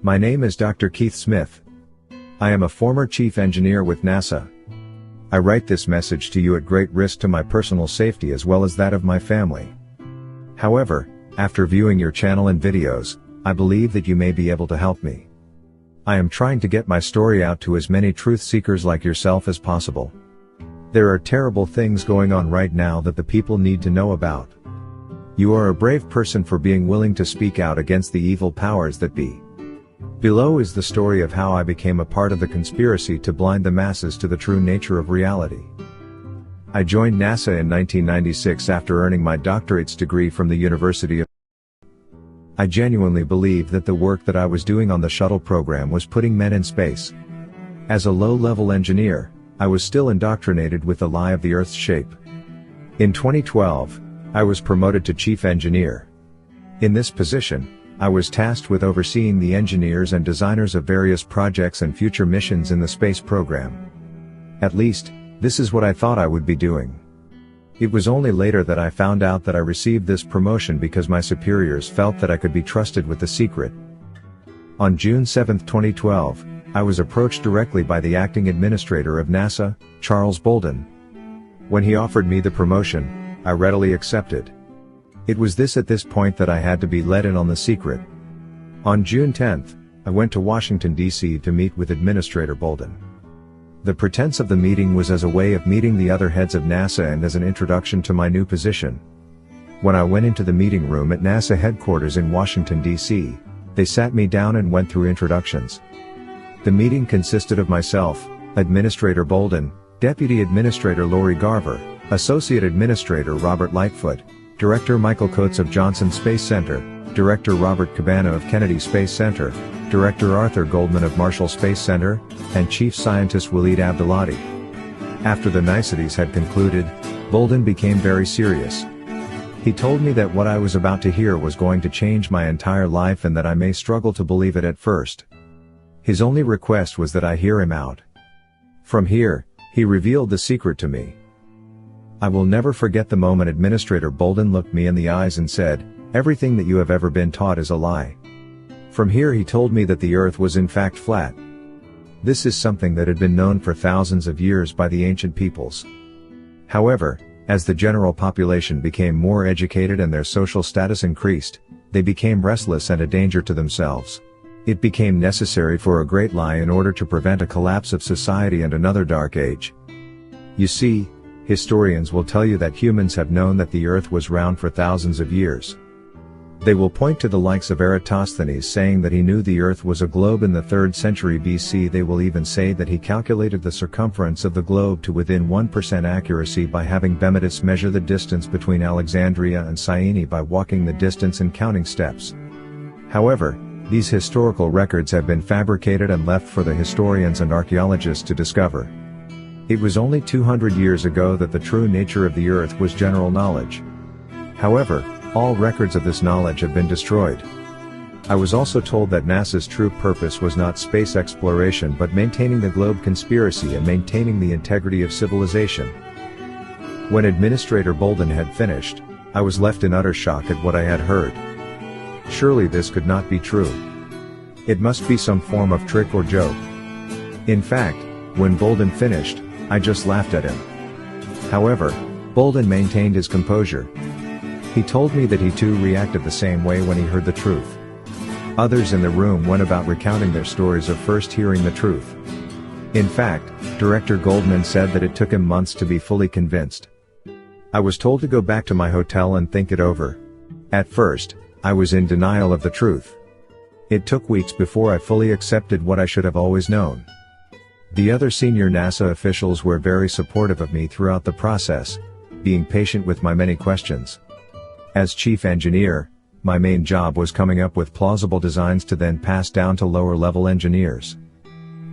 My name is Dr. Keith Smith. I am a former chief engineer with NASA. I write this message to you at great risk to my personal safety as well as that of my family. However, after viewing your channel and videos, I believe that you may be able to help me. I am trying to get my story out to as many truth seekers like yourself as possible. There are terrible things going on right now that the people need to know about. You are a brave person for being willing to speak out against the evil powers that be. Below is the story of how I became a part of the conspiracy to blind the masses to the true nature of reality. I joined NASA in 1996 after earning my doctorate's degree from the University of. I genuinely believed that the work that I was doing on the shuttle program was putting men in space. As a low-level engineer, I was still indoctrinated with the lie of the Earth's shape. In 2012, I was promoted to chief engineer. In this position, I was tasked with overseeing the engineers and designers of various projects and future missions in the space program. At least, this is what I thought I would be doing. It was only later that I found out that I received this promotion because my superiors felt that I could be trusted with the secret. On June 7, 2012, I was approached directly by the acting administrator of NASA, Charles Bolden. When he offered me the promotion, I readily accepted. It was at this point that I had to be let in on the secret. On June 10th, I went to Washington, D.C. to meet with Administrator Bolden. The pretense of the meeting was as a way of meeting the other heads of NASA and as an introduction to my new position. When I went into the meeting room at NASA headquarters in Washington, D.C., they sat me down and went through introductions. The meeting consisted of myself, Administrator Bolden, Deputy Administrator Lori Garver, Associate Administrator Robert Lightfoot, Director Michael Coates of Johnson Space Center, Director Robert Cabana of Kennedy Space Center, Director Arthur Goldman of Marshall Space Center, and Chief Scientist Waleed Abdulati. After the niceties had concluded, Bolden became very serious. He told me that what I was about to hear was going to change my entire life and that I may struggle to believe it at first. His only request was that I hear him out. From here, he revealed the secret to me. I will never forget the moment Administrator Bolden looked me in the eyes and said, "Everything that you have ever been taught is a lie." From here he told me that the Earth was in fact flat. This is something that had been known for thousands of years by the ancient peoples. However, as the general population became more educated and their social status increased, they became restless and a danger to themselves. It became necessary for a great lie in order to prevent a collapse of society and another dark age. You see, historians will tell you that humans have known that the Earth was round for thousands of years. They will point to the likes of Eratosthenes saying that he knew the Earth was a globe in the 3rd century BC. They will even say that he calculated the circumference of the globe to within 1% accuracy by having Bemidus measure the distance between Alexandria and Syene by walking the distance and counting steps. However, these historical records have been fabricated and left for the historians and archaeologists to discover. It was only 200 years ago that the true nature of the Earth was general knowledge. However, all records of this knowledge have been destroyed. I was also told that NASA's true purpose was not space exploration but maintaining the globe conspiracy and maintaining the integrity of civilization. When Administrator Bolden had finished, I was left in utter shock at what I had heard. Surely this could not be true. It must be some form of trick or joke. In fact, when Bolden finished, I just laughed at him. However, Bolden maintained his composure. He told me that he too reacted the same way when he heard the truth. Others in the room went about recounting their stories of first hearing the truth. In fact, Director Goldman said that it took him months to be fully convinced. I was told to go back to my hotel and think it over. At first, I was in denial of the truth. It took weeks before I fully accepted what I should have always known. The other senior NASA officials were very supportive of me throughout the process, being patient with my many questions. As chief engineer, my main job was coming up with plausible designs to then pass down to lower-level engineers.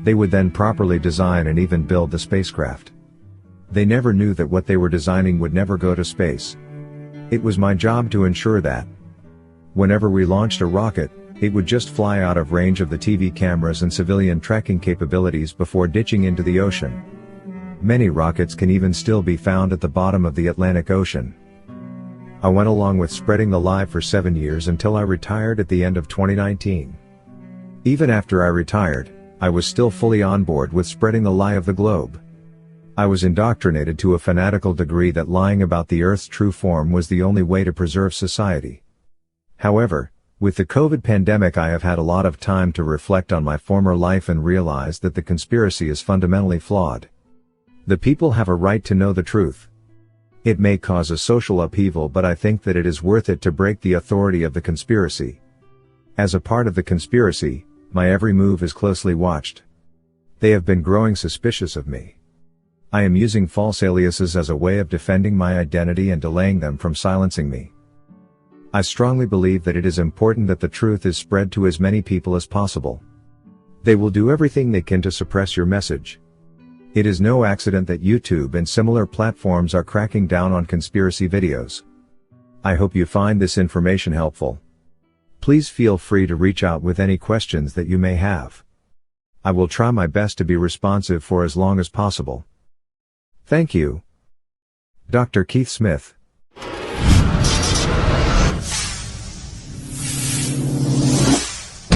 They would then properly design and even build the spacecraft. They never knew that what they were designing would never go to space. It was my job to ensure that. Whenever we launched a rocket, it would just fly out of range of the TV cameras and civilian tracking capabilities before ditching into the ocean. Many rockets can even still be found at the bottom of the Atlantic Ocean. I went along with spreading the lie for 7 years until I retired at the end of 2019. Even after I retired, I was still fully on board with spreading the lie of the globe. I was indoctrinated to a fanatical degree that lying about the Earth's true form was the only way to preserve society. However, with the COVID pandemic, I have had a lot of time to reflect on my former life and realize that the conspiracy is fundamentally flawed. The people have a right to know the truth. It may cause a social upheaval, but I think that it is worth it to break the authority of the conspiracy. As a part of the conspiracy, my every move is closely watched. They have been growing suspicious of me. I am using false aliases as a way of defending my identity and delaying them from silencing me. I strongly believe that it is important that the truth is spread to as many people as possible. They will do everything they can to suppress your message. It is no accident that YouTube and similar platforms are cracking down on conspiracy videos. I hope you find this information helpful. Please feel free to reach out with any questions that you may have. I will try my best to be responsive for as long as possible. Thank you. Dr. Keith Smith.